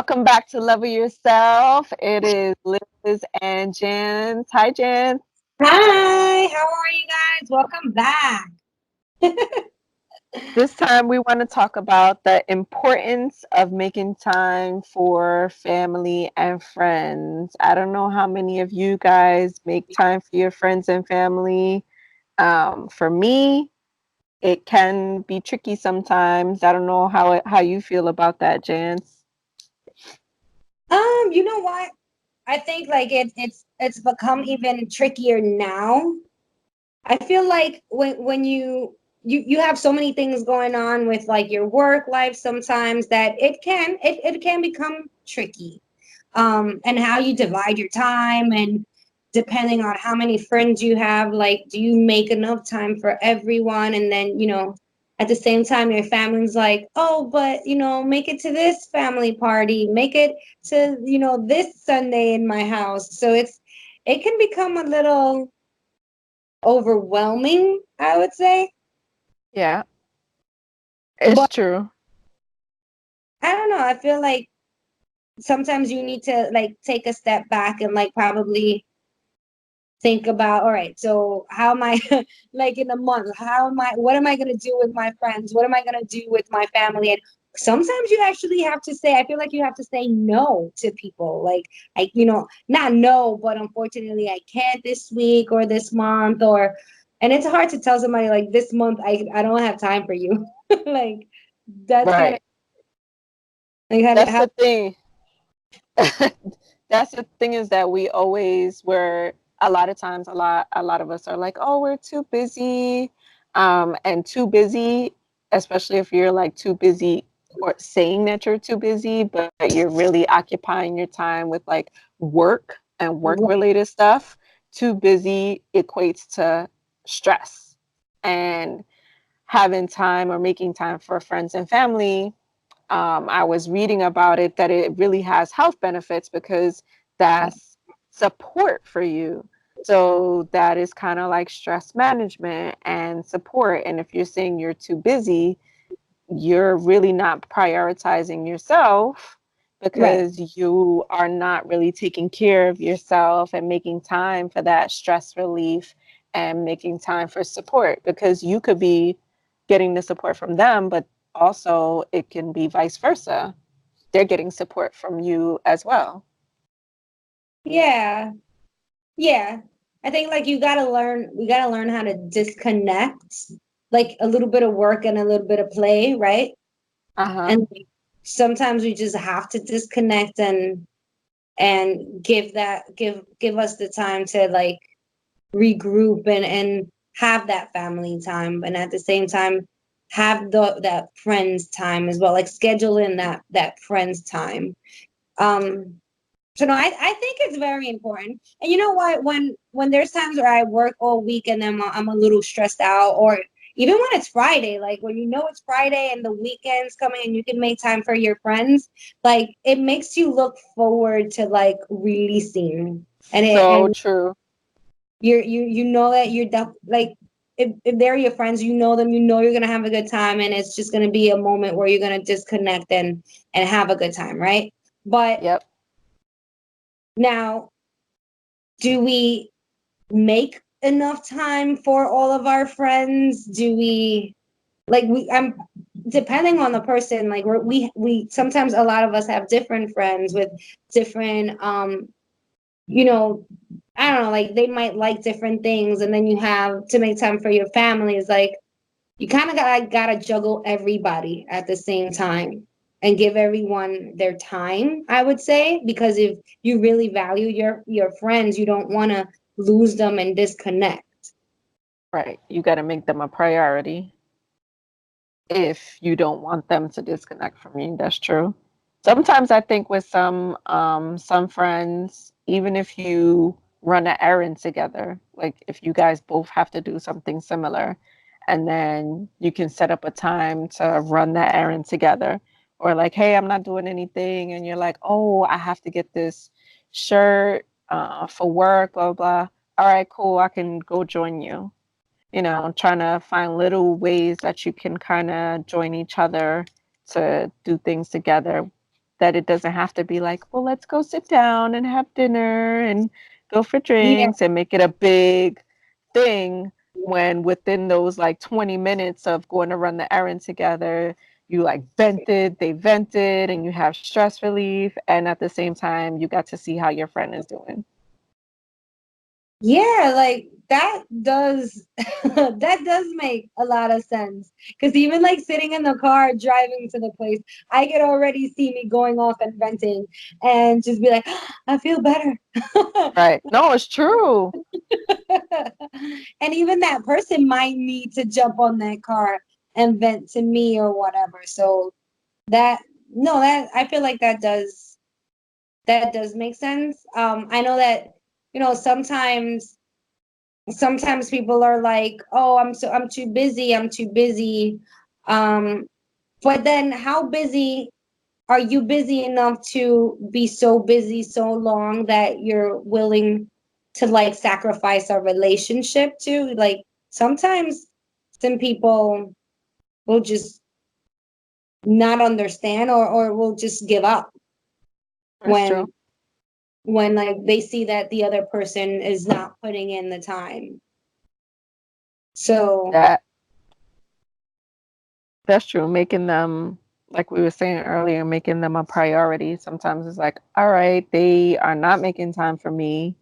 Welcome back to Level Yourself. It is Liz and Jens. Hi, Jens. Hi, how are you guys? Welcome back. This time we want to talk about the importance of making time for family and friends. I don't know how many of you guys make time for your friends and family. For me, it can be tricky sometimes. I don't know how you feel about that, Jens. You know what? I think like it's become even trickier now. I feel like when you have so many things going on with like your work life sometimes that it can become tricky. And how you divide your time and depending on how many friends you have, like do you make enough time for everyone? And then, at the same time your family's like, oh, but make it to this family party, make it to, this Sunday in my house. So it can become a little overwhelming, I would say. Yeah, it's But true. I don't know. I feel like sometimes you need to like take a step back and like probably think about, all right, so how am I like in a month, what am I going to do with my friends, what am I going to do with my family? And sometimes you actually have to say, I feel like you have to say no to people, like not no, but unfortunately I can't this week or this month, or and it's hard to tell somebody like this month I don't have time for you. Like that's kind of Right. like That's how the thing. That's the thing is that we always were a lot of times a lot of us are like, oh, we're too busy. And too busy, especially if you're like too busy or saying that you're too busy, but you're really occupying your time with like work and work right, related stuff. Too busy equates to stress. And having time or making time for friends and family, I was reading about it that it really has health benefits because that's support for you. So that is kind of like stress management and support. And if you're saying you're too busy, you're really not prioritizing yourself right. because you are not really taking care of yourself and making time for that stress relief and making time for support because you could be getting the support from them, but also it can be vice versa. They're getting support from you as well. Yeah. Yeah. I think like we gotta learn how to disconnect, like a little bit of work and a little bit of play, right? Uh-huh. And like, sometimes we just have to disconnect and give us the time to like regroup and have that family time, and at the same time have that friends time as well, like schedule in that friends time. Um So no, I think it's very important. And you know what? When there's times where I work all week and then I'm a little stressed out, or even when it's Friday, like when you know it's Friday and the weekend's coming and you can make time for your friends, like it makes you look forward to like releasing. So And true. you know that like if they're your friends, you know them, you know you're gonna have a good time, and it's just gonna be a moment where you're gonna disconnect and have a good time, right? But Yep. now, do we make enough time for all of our friends? Do we like we I'm depending on the person, like we sometimes a lot of us have different friends with different you know I don't know, like they might like different things, and then you have to make time for your family. Is like you kind of gotta juggle everybody at the same time and give everyone their time, I would say, because if you really value your friends, you don't want to lose them and disconnect. Right. You got to make them a priority if you don't want them to disconnect from you. That's true. Sometimes I think with some friends, even if you run an errand together, like if you guys both have to do something similar, and then you can set up a time to run that errand together, or like, hey, I'm not doing anything, and you're like, oh, I have to get this shirt for work, blah blah. All right, cool, I can go join you. Trying to find little ways that you can kind of join each other to do things together that it doesn't have to be like, well, let's go sit down and have dinner and go for Yeah. drinks and make it a big thing when within those like 20 minutes of going to run the errand together, you like vented, they vented, and you have stress relief. And at the same time, you got to see how your friend is doing. Yeah, like that does that does make a lot of sense. Because even like sitting in the car driving to the place, I could already see me going off and venting and just be like, I feel better. Right. No, it's true. And even that person might need to jump on that car and vent to me or whatever. So that no, that I feel like that does make sense. I know that, sometimes people are like, oh, I'm too busy, I'm too busy. Um, but then how busy are you busy enough to be so busy so long that you're willing to like sacrifice a relationship to? Like sometimes some people will just not understand or will just give up That's when true. like they see that the other person is not putting in the time. So That that's true. Making them, like we were saying earlier, making them a priority. Sometimes it's like, all right, they are not making time for me,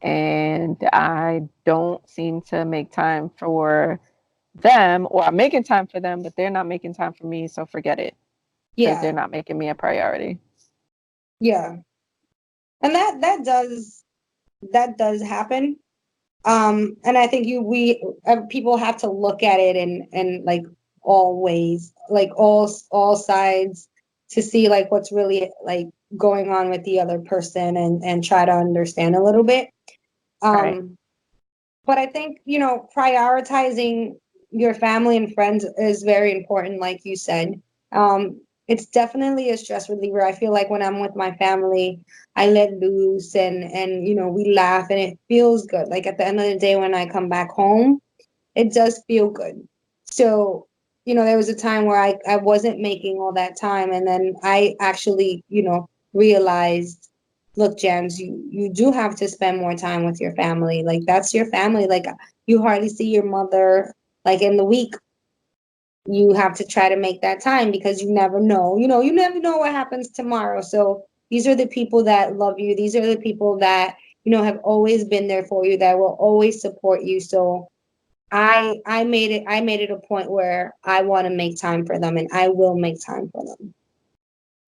and I don't seem to make time for them, or I'm making time for them, but they're not making time for me. So forget it because they're yeah, not making me a priority. yeah. And that does happen. And I think people have to look at it in like all ways, like all sides, to see like what's really like going on with the other person and try to understand a little bit. Right. Um, but I think, prioritizing your family and friends is very important, like you said. It's definitely a stress reliever. I feel like when I'm with my family, I let loose and we laugh and it feels good. Like at the end of the day, when I come back home, it does feel good. So, there was a time where I wasn't making all that time. And then I actually, realized, look, Jams, you do have to spend more time with your family. Like that's your family. Like you hardly see your mother like in the week. You have to try to make that time because you never know. You never know what happens tomorrow. So these are the people that love you. These are the people that, have always been there for you, that will always support you. So I made it a point where I want to make time for them and I will make time for them.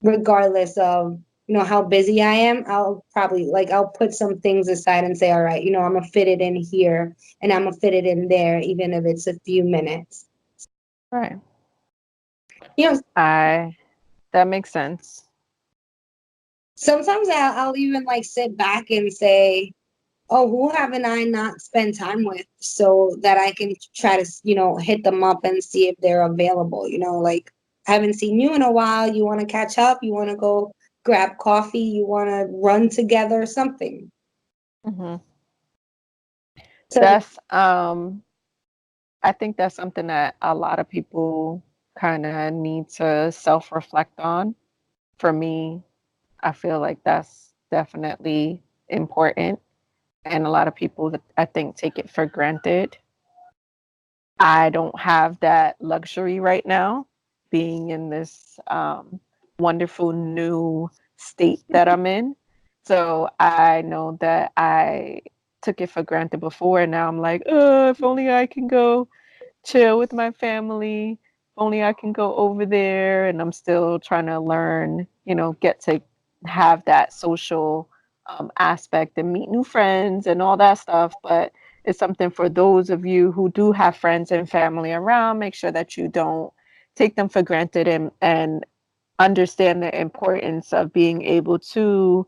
Regardless of, how busy I am, I'll put some things aside and say, all right, I'm gonna fit it in here and I'm gonna fit it in there, even if it's a few minutes. Right. You know, I That makes sense. sometimes I'll even like sit back and say, oh, who haven't I not spent time with so that I can try to, hit them up and see if they're available. Like I haven't seen you in a while. You want to catch up? You want to go grab coffee? You want to run together? Something. Hmm. So, That's I think that's something that a lot of people kind of need to self-reflect on. For me, I feel like that's definitely important, and a lot of people that I think take it for granted. I don't have that luxury right now, being in this wonderful new state that I'm in. So I know that I took it for granted before, and now I'm like, oh, if only I can go chill with my family. If only I can go over there. And I'm still trying to learn, get to have that social aspect and meet new friends and all that stuff. But it's something for those of you who do have friends and family around, make sure that you don't take them for granted and understand the importance of being able to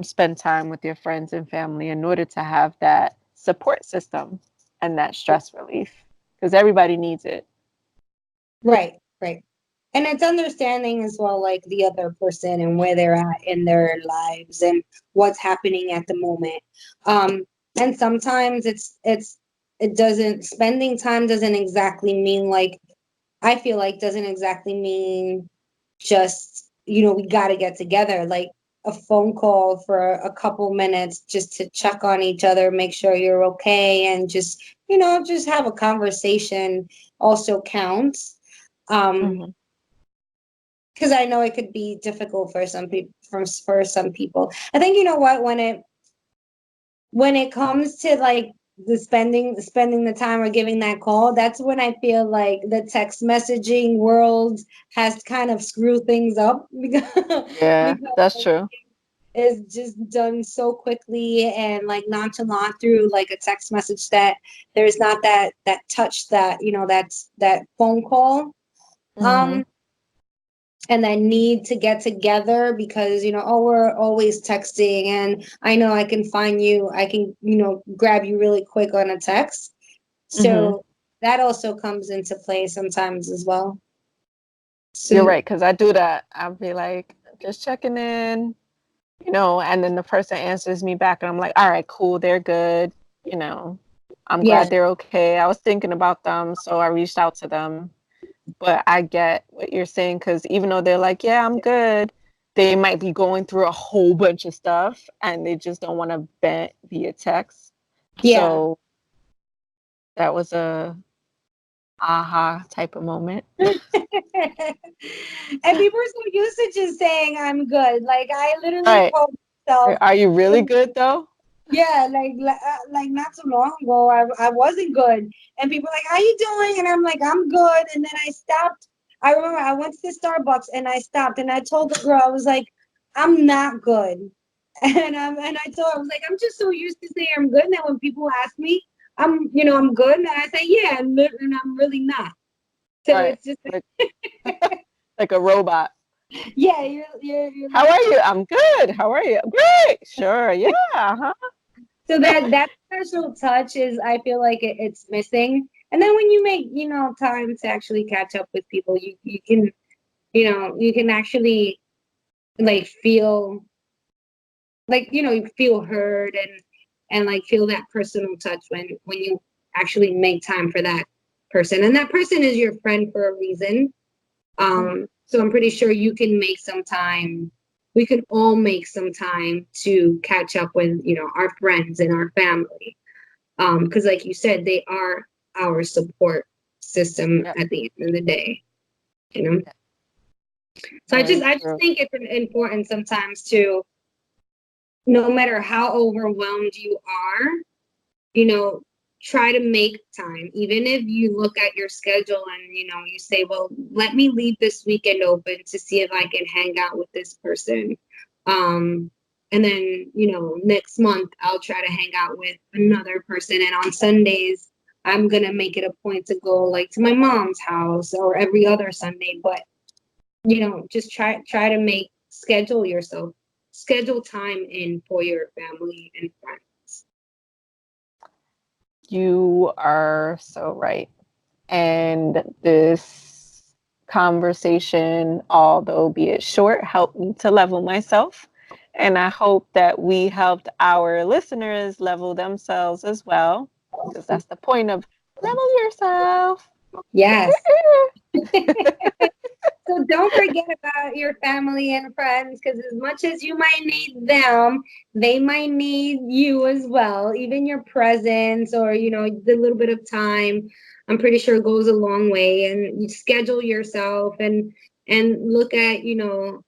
spend time with your friends and family in order to have that support system and that stress relief because everybody needs it. right, right. And it's understanding as well, like the other person and where they're at in their lives and what's happening at the moment. Um, and sometimes it doesn't, spending time doesn't exactly mean like, I feel like doesn't exactly mean just we got to get together. Like a phone call for a couple minutes just to check on each other, make sure you're okay, and just, just have a conversation also counts. Mhm. Because I know it could be difficult for some people. For some people, I think, you know what, when it comes to like the spending the time or giving that call, that's when I feel like the text messaging world has kind of screwed things up Yeah, because that's true. it's just done so quickly and like nonchalant through like a text message, that there's not that touch, that that's that phone call. Mhm. And that need to get together because, oh, we're always texting, and I know I can find you, I can, grab you really quick on a text. Mhm. So that also comes into play sometimes as well. You're So right, because I do that. I'll be like, just checking in, and then the person answers me back, and I'm like, all right, cool, they're good. You know, I'm yeah, glad they're okay. I was thinking about them, so I reached out to them. But I get what you're saying, because even though they're like, yeah, I'm good, they might be going through a whole bunch of stuff and they just don't want to vent via text. yeah. So that was a aha type of moment. And people are so used to just saying I'm good. Like I literally Right. called myself. Are you really good though? Yeah, like not too long ago, I wasn't good, and people were like, "How you doing?" And I'm like, "I'm good." And then I stopped. I remember I went to the Starbucks and I stopped and I told the girl, I was like, "I'm not good," and I told her, I was like, "I'm just so used to saying I'm good that when people ask me, I'm good, and I say, yeah, and I'm really not." So Right. it's just Like like a robot. yeah, you're How like, are you? I'm good. How are you? Great. Sure. Yeah. Huh? so that special touch is, I feel like it's missing. And then when you make, time to actually catch up with people, you can, you can actually like feel like, you feel heard, and like feel that personal touch when you actually make time for that person. And that person is your friend for a reason. So I'm pretty sure you can make some time. We could all make some time to catch up with, our friends and our family. Because like you said, they are our support system Yep. at the end of the day, you know. So I just Very I just true. think it's important sometimes to, no matter how overwhelmed you are, you know, try to make time. Even if you look at your schedule and, you say, well, let me leave this weekend open to see if I can hang out with this person. And then, next month I'll try to hang out with another person. And on Sundays, I'm gonna make it a point to go like to my mom's house, or every other Sunday. But, just try to schedule time in for your family and friends. You are so right. And this conversation, although be it short, helped me to level myself. And I hope that we helped our listeners level themselves as well, because that's the point of level yourself. Yes. So don't forget about your family and friends, because as much as you might need them, they might need you as well. Even your presence, or the little bit of time, I'm pretty sure goes a long way. And you schedule yourself, and look at your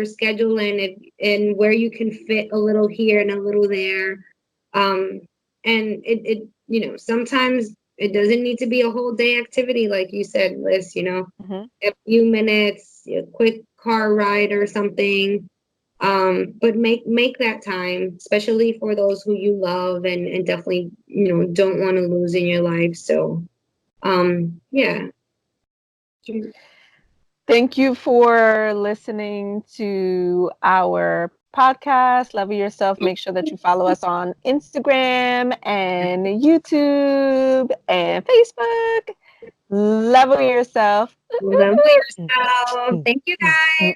schedule, and where you can fit a little here and a little there. Um, and sometimes it doesn't need to be a whole day activity, like you said, Liz. Mhm. A few minutes, a quick car ride or something. But make that time, especially for those who you love, and definitely, don't want to lose in your life. So, yeah. Thank you for listening to our podcast, Level Yourself. Make sure that you follow us on Instagram and YouTube and Facebook. Level Yourself. Love yourself. Thank you guys.